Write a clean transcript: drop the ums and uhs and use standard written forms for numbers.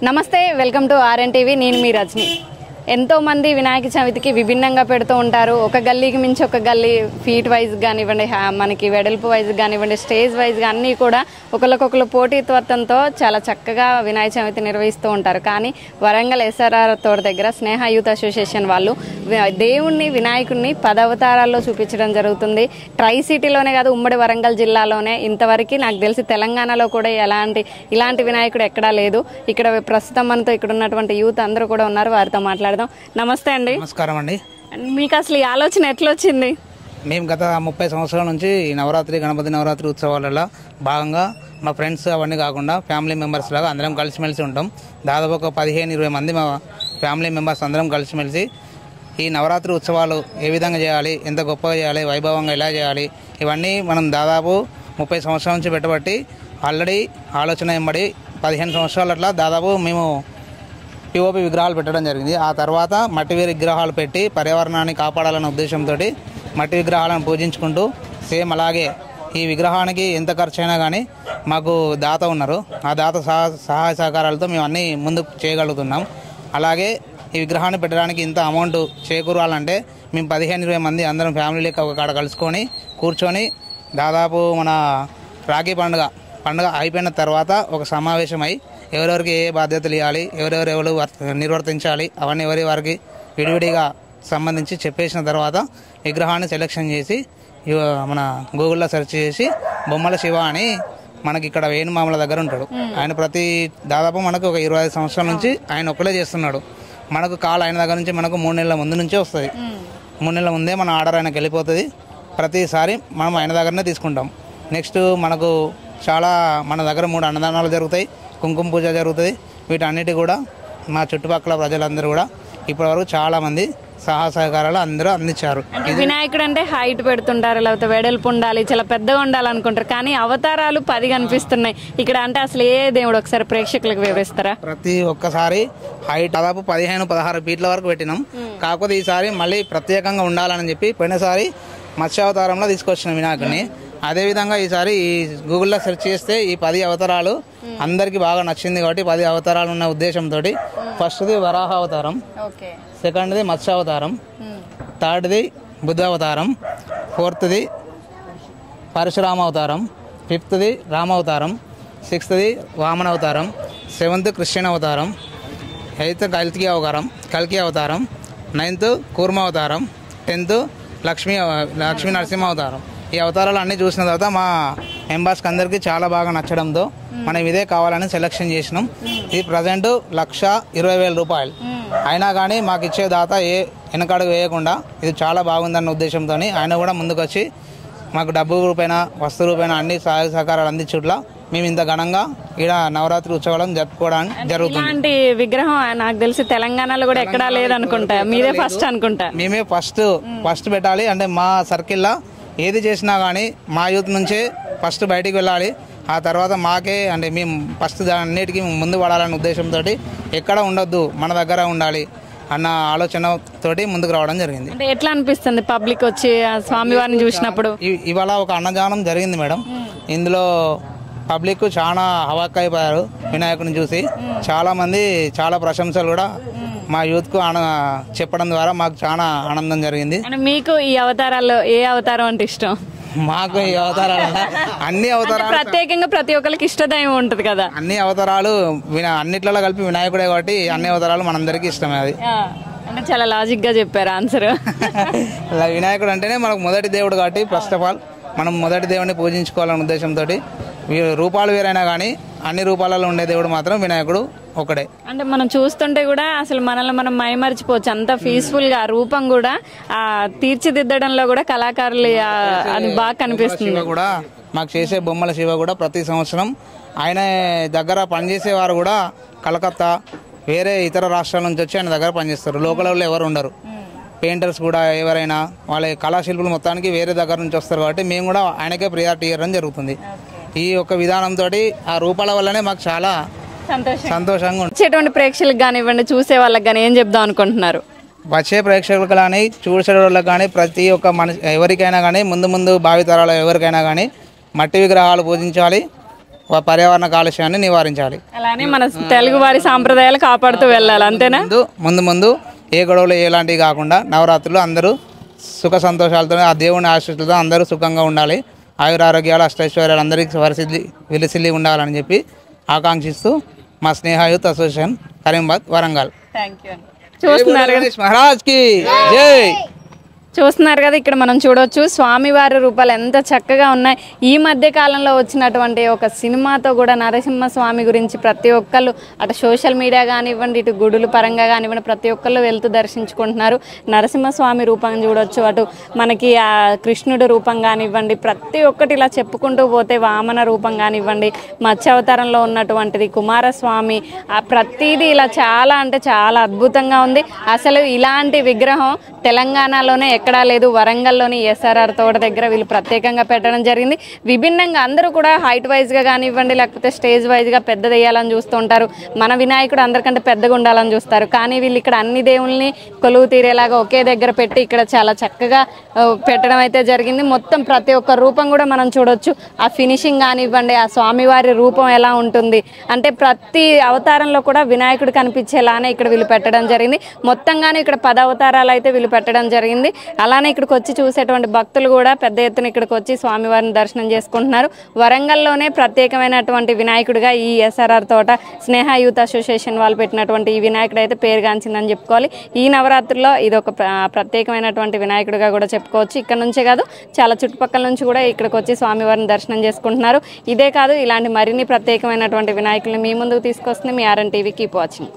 నమస్తే, welcome to ఆర్ఎన్టీవీ. నేను మీ రజని. ఎంతోమంది వినాయక చవితికి విభిన్నంగా పెడుతూ ఉంటారు. ఒక గల్లీకి మించి ఒక గల్లీ ఫీట్ వైజ్ కానివ్వండి, మనకి వెడల్పు వైజ్ కానివ్వండి, స్టేజ్ వైజ్గా అన్నీ కూడా ఒకరికొకరు పోటీతత్వంతో చాలా చక్కగా వినాయక చవితి నిర్వహిస్తూ ఉంటారు. కానీ వరంగల్ ఎస్ఆర్ఆర్ తోట దగ్గర స్నేహ యూత్ అసోసియేషన్ వాళ్ళు దేవుణ్ణి వినాయకుడిని 10 అవతారాల్లో చూపించడం జరుగుతుంది. ట్రై సిటీలోనే కాదు, ఉమ్మడి వరంగల్ జిల్లాలోనే ఇంతవరకు నాకు తెలిసి తెలంగాణలో కూడా ఇలాంటి వినాయకుడు ఎక్కడా లేదు. ఇక్కడ ప్రస్తుతం మనతో ఇక్కడ ఉన్నటువంటి యూత్ అందరూ కూడా ఉన్నారు, వారితో మాట్లాడదాం. నమస్తే అండి. నమస్కారం అండి. మీకు అసలు ఈ ఆలోచన ఎట్లా వచ్చింది? మేము గత 30 సంవత్సరాల నుంచి గణపతి నవరాత్రి ఉత్సవాలలో భాగంగా మా ఫ్రెండ్స్ అవన్నీ కాకుండా ఫ్యామిలీ మెంబర్స్ లాగా అందరం కలిసిమెలిసి ఉంటాం. దాదాపు ఒక 15-20 మంది మా ఫ్యామిలీ మెంబర్స్ అందరం కలిసిమెలిసి ఈ నవరాత్రి ఉత్సవాలు ఏ విధంగా చేయాలి, ఎంత గొప్పగా చేయాలి, వైభవంగా ఎలా చేయాలి, ఇవన్నీ మనం దాదాపు 30 సంవత్సరాల నుంచి పెట్టబట్టి ఆల్రెడీ ఆలోచన ఎంబడి 15 సంవత్సరాలు అట్లా దాదాపు మేము పిఓపి విగ్రహాలు పెట్టడం జరిగింది. ఆ తర్వాత మట్టి విగ్రహాలు పెట్టి పర్యావరణాన్ని కాపాడాలనే ఉద్దేశంతో మట్టి విగ్రహాలను పూజించుకుంటూ సేమ్ అలాగే ఈ విగ్రహానికి ఎంత ఖర్చు అయినా కానీ మాకు దాత ఉన్నారు. ఆ దాత సహాయ సహకారాలతో మేము అన్నీ ముందుకు చేయగలుగుతున్నాం. అలాగే ఈ విగ్రహాన్ని పెట్టడానికి ఇంత అమౌంట్ చేకూరాలంటే మేము 15-20 మంది అందరం ఫ్యామిలీ లెక్క ఒక కాడ కలుసుకొని కూర్చొని దాదాపు మన రాఖీ పండుగ అయిపోయిన తర్వాత ఒక సమావేశమై ఎవరెవరికి ఏ బాధ్యతలు ఇవ్వాలి, ఎవరెవరు నిర్వర్తించాలి, అవన్నీ వారికి విడివిడిగా సంబంధించి చెప్పేసిన తర్వాత విగ్రహాన్ని సెలెక్షన్ చేసి మన గూగుల్లో సెర్చ్ చేసి బొమ్మల శివ అని మనకి ఇక్కడ వేణుమామల దగ్గర ఉంటాడు. ఆయన దాదాపు మనకు ఒక 25 సంవత్సరాల నుంచి ఆయన ఒక్కడే చేస్తున్నాడు. మనకు కాల్ ఆయన దగ్గర నుంచి మనకు 3 నెలల ముందు నుంచే వస్తుంది. 3 నెలల ముందే మన ఆర్డర్ ఆయనకు వెళ్ళిపోతుంది. ప్రతిసారి మనం ఆయన దగ్గరనే తీసుకుంటాం. నెక్స్ట్ మనకు మన దగ్గర 3 అన్నదానాలు జరుగుతాయి, కుంకుమ పూజ జరుగుతుంది. వీటన్నిటి కూడా మా చుట్టుపక్కల ప్రజలందరూ కూడా ఇప్పటివరకు చాలామంది సహకారాలు అందరూ అందించారు. వినాయకుడు అంటే హైట్ పెడుతుంటారు, లేకపోతే వెడల్పు ఉండాలి, చాలా పెద్దగా ఉండాలనుకుంటారు. కానీ అవతారాలు 10 కనిపిస్తున్నాయి ఇక్కడ. అంటే అసలు ఏ దేవుడు ఒకసారి ప్రేక్షకులకు వివరిస్తారా? ప్రతి ఒక్కసారి హైట్ దాదాపు 15-16 ఫీట్ల వరకు పెట్టినాం. కాకపోతే ఈసారి మళ్ళీ ప్రత్యేకంగా ఉండాలని చెప్పి పోయినసారి మత్స్యావతారంలో తీసుకొచ్చిన వినాయకుడిని. అదేవిధంగా ఈసారి ఈ గూగుల్లో సెర్చ్ చేస్తే ఈ 10 అవతారాలు అందరికీ బాగా నచ్చింది కాబట్టి 10 అవతారాలు ఉన్న ఉద్దేశంతో ఫస్ట్ది వరాహ అవతారం, సెకండ్ది మత్స్యావతారం, థర్డ్ది బుద్ధ అవతారం, ఫోర్త్ది పరశురామ అవతారం, ఫిఫ్త్ది రామావతారం, సిక్స్త్ది వామన అవతారం, 7th కృష్ణ అవతారం, 8th కల్కి అవతారం, 9th కూర్మ అవతారం, 10th లక్ష్మీ నరసింహ అవతారం. ఈ అవతారాలు అన్నీ చూసిన తర్వాత మా మెంబర్స్కి అందరికీ చాలా బాగా నచ్చడంతో మనం ఇదే కావాలని సెలెక్షన్ చేసినాం. ఇది ప్రజెంట్ 1,20,000 రూపాయలు. అయినా కానీ మాకు ఇచ్చే దాత వెనకడుగు వేయకుండా ఇది చాలా బాగుందన్న ఉద్దేశంతో ఆయన కూడా ముందుకు వచ్చి మాకు డబ్బు రూపైన వస్తు రూపైన అన్ని సహాయ సహకారాలు అందించుట్లా మేము ఇంత ఘనంగా ఇక్కడ నవరాత్రి ఉత్సవాలను జరుపుకోవడానికి జరుగుతుంది. ఇలాంటి విగ్రహం నాకు తెలిసి తెలంగాణలో కూడా ఎక్కడా లేదనుకుంటా, మీరే ఫస్ట్ అనుకుంటా. మేమే ఫస్ట్ పెట్టాలి. అంటే మా సర్కిల్లో ఏది చేసినా కానీ మా యూత్ నుంచే ఫస్ట్ బయటికి వెళ్ళాలి. ఆ తర్వాత మాకే అంటే మేము ఫస్ట్ అన్నిటికీ ముందు పడాలనే ఉద్దేశంతో ఎక్కడ ఉండొద్దు, మన దగ్గర ఉండాలి అన్న ఆలోచనతోటి ముందుకు రావడం జరిగింది. అంటే ఎట్లా అనిపిస్తుంది పబ్లిక్ వచ్చి స్వామివారిని చూసినప్పుడు? ఇవాళ ఒక అన్నదానం జరిగింది మేడం. ఇందులో పబ్లిక్ చాలా హవాక్కైపోయారు వినాయకుడిని చూసి. చాలామంది చాలా ప్రశంసలు కూడా మా యూత్కు చెప్పడం ద్వారా మాకు చాలా ఆనందం జరిగింది. మీకు ఈ అవతారాల్లో ఏ అవతారం అంటే ఇష్టం? మాకు ఈ అవతారాలు అన్ని అవతారాలు ప్రత్యేకంగా ప్రతి ఒక్కరికి ఇష్టదైవం ఉంటుంది కదా. అన్ని అవతారాలు అన్నిట్లలో కలిపి వినాయకుడే కాబట్టి అన్ని అవతారాలు మనందరికీ ఇష్టమే. అది అంటే చాలా లాజిక్ గా చెప్పారు ఆన్సర్. వినాయకుడు అంటేనే మనకు మొదటి దేవుడు కాబట్టి ఫస్ట్ ఆఫ్ ఆల్ మనం మొదటి దేవుడిని పూజించుకోవాలనే ఉద్దేశంతో రూపాలు వేరైనా కానీ అన్ని రూపాలలో ఉండే దేవుడు మాత్రం వినాయకుడు ఒకటే. అంటే మనం చూస్తుంటే కూడా అసలు మనల్ని మనం మైమరిచిపోవచ్చు, అంత పీస్ఫుల్ గా రూపం కూడా ఆ తీర్చిదిద్దడంలో కూడా కళాకారులు అది బాగా కనిపిస్తుంది. కూడా మాకు చేసే బొమ్మల శివ కూడా ప్రతి సంవత్సరం ఆయన దగ్గర పనిచేసేవారు కూడా కలకత్తా వేరే ఇతర రాష్ట్రాల నుంచి వచ్చి ఆయన దగ్గర పనిచేస్తారు. లోకల్ వాళ్ళు ఎవరు ఉండరు. పెయింటర్స్ కూడా ఎవరైనా వాళ్ళ కళాశిల్పులు మొత్తానికి వేరే దగ్గర నుంచి వస్తారు కాబట్టి మేము కూడా ఆయనకే ప్రియారిటీ ఇవ్వడం జరుగుతుంది. ఈ యొక్క విధానంతో ఆ రూపాల వల్లనే మాకు చాలా సంతోషంగా వచ్చేటువంటి ప్రేక్షకులకు కానివ్వండి, చూసే వాళ్ళకి కానీ ఏం చెప్దాం అనుకుంటున్నారు? వచ్చే ప్రేక్షకులకు కానీ చూసే వాళ్ళకి కానీ ప్రతి ఒక్క ఎవరికైనా కానీ ముందు భావితరాలు ఎవరికైనా కానీ మట్టి విగ్రహాలు పూజించాలి, పర్యావరణ కాలుష్యాన్ని నివారించాలి. అలానే మన తెలుగు వారి సాంప్రదాయాలు కాపాడుతూ వెళ్ళాలి. అంతేనా? ముందు ఏ గొడవలు ఎలాంటివి కాకుండా నవరాత్రులు అందరూ సుఖ సంతోషాలతో ఆ దేవుని ఆశీస్సులతో అందరూ సుఖంగా ఉండాలి. ఆయురారోగ్యాలు అష్టైశ్వర్యాలు అందరికీ వరసిద్ధి విలిసిల్లి ఉండాలని చెప్పి ఆకాంక్షిస్తూ మా స్నేహ యూత్ అసోసియేషన్ కరీంబాద్ వరంగల్. చూస్తున్నారు కదా, ఇక్కడ మనం చూడవచ్చు స్వామివారి రూపాలు ఎంత చక్కగా ఉన్నాయి. ఈ మధ్య కాలంలో వచ్చినటువంటి ఒక సినిమాతో కూడా నరసింహస్వామి గురించి ప్రతి ఒక్కళ్ళు అటు సోషల్ మీడియా కానివ్వండి, ఇటు గుడుల పరంగా కానివ్వండి, ప్రతి ఒక్కళ్ళు వెళ్తూ దర్శించుకుంటున్నారు. నరసింహస్వామి రూపం చూడొచ్చు, అటు మనకి ఆ కృష్ణుడు రూపం కానివ్వండి, ప్రతి ఒక్కటి ఇలా చెప్పుకుంటూ పోతే వామన రూపం కానివ్వండి, మత్స్యావతారంలో ఉన్నటువంటిది కుమారస్వామి, ప్రతిదీ ఇలా చాలా అంటే చాలా అద్భుతంగా ఉంది. అసలు ఇలాంటి విగ్రహం తెలంగాణలోనే ఎక్కడా లేదు. వరంగల్లోని ఎస్ఆర్ఆర్ తోట దగ్గర వీళ్ళు ప్రత్యేకంగా పెట్టడం జరిగింది. విభిన్నంగా అందరూ కూడా హైట్ వైజ్గా కానివ్వండి, లేకపోతే స్టేజ్ వైజ్గా పెద్దది వేయాలని చూస్తూ ఉంటారు. మన వినాయకుడు అందరికంటే పెద్దగా ఉండాలని చూస్తారు. కానీ వీళ్ళు ఇక్కడ అన్ని దేవుల్ని కొలువు తీరేలాగా ఒకే దగ్గర పెట్టి ఇక్కడ చాలా చక్కగా పెట్టడం అయితే జరిగింది. మొత్తం ప్రతి ఒక్క రూపం కూడా మనం చూడొచ్చు. ఆ ఫినిషింగ్ కానివ్వండి, ఆ స్వామివారి రూపం ఎలా ఉంటుంది అంటే ప్రతి అవతారంలో కూడా వినాయకుడు కనిపించేలానే ఇక్కడ వీళ్ళు పెట్టడం జరిగింది. మొత్తంగానే ఇక్కడ 10 అవతారాలు అయితే వీళ్ళు పెట్టడం జరిగింది. అలానే ఇక్కడికి వచ్చి చూసేటువంటి భక్తులు కూడా పెద్ద ఎత్తున ఇక్కడికి వచ్చి స్వామివారిని దర్శనం చేసుకుంటున్నారు. వరంగల్లోనే ప్రత్యేకమైనటువంటి వినాయకుడిగా ఈ ఎస్ఆర్ఆర్ తోట స్నేహ యూత్ అసోసియేషన్ వాళ్ళు పెట్టినటువంటి ఈ వినాయకుడు అయితే పేరుగాంచిందని చెప్పుకోవాలి. ఈ నవరాత్రుల్లో ఇది ఒక ప్రత్యేకమైనటువంటి వినాయకుడిగా కూడా చెప్పుకోవచ్చు. ఇక్కడ నుంచే కాదు, చాలా చుట్టుపక్కల నుంచి కూడా ఇక్కడికి వచ్చి స్వామివారిని దర్శనం చేసుకుంటున్నారు. ఇదే కాదు, ఇలాంటి మరిన్ని ప్రత్యేకమైనటువంటి వినాయకుల్ని మీ ముందుకు తీసుకొస్తుంది మీ ఆర్ఎన్ టీవీ. Keep watching.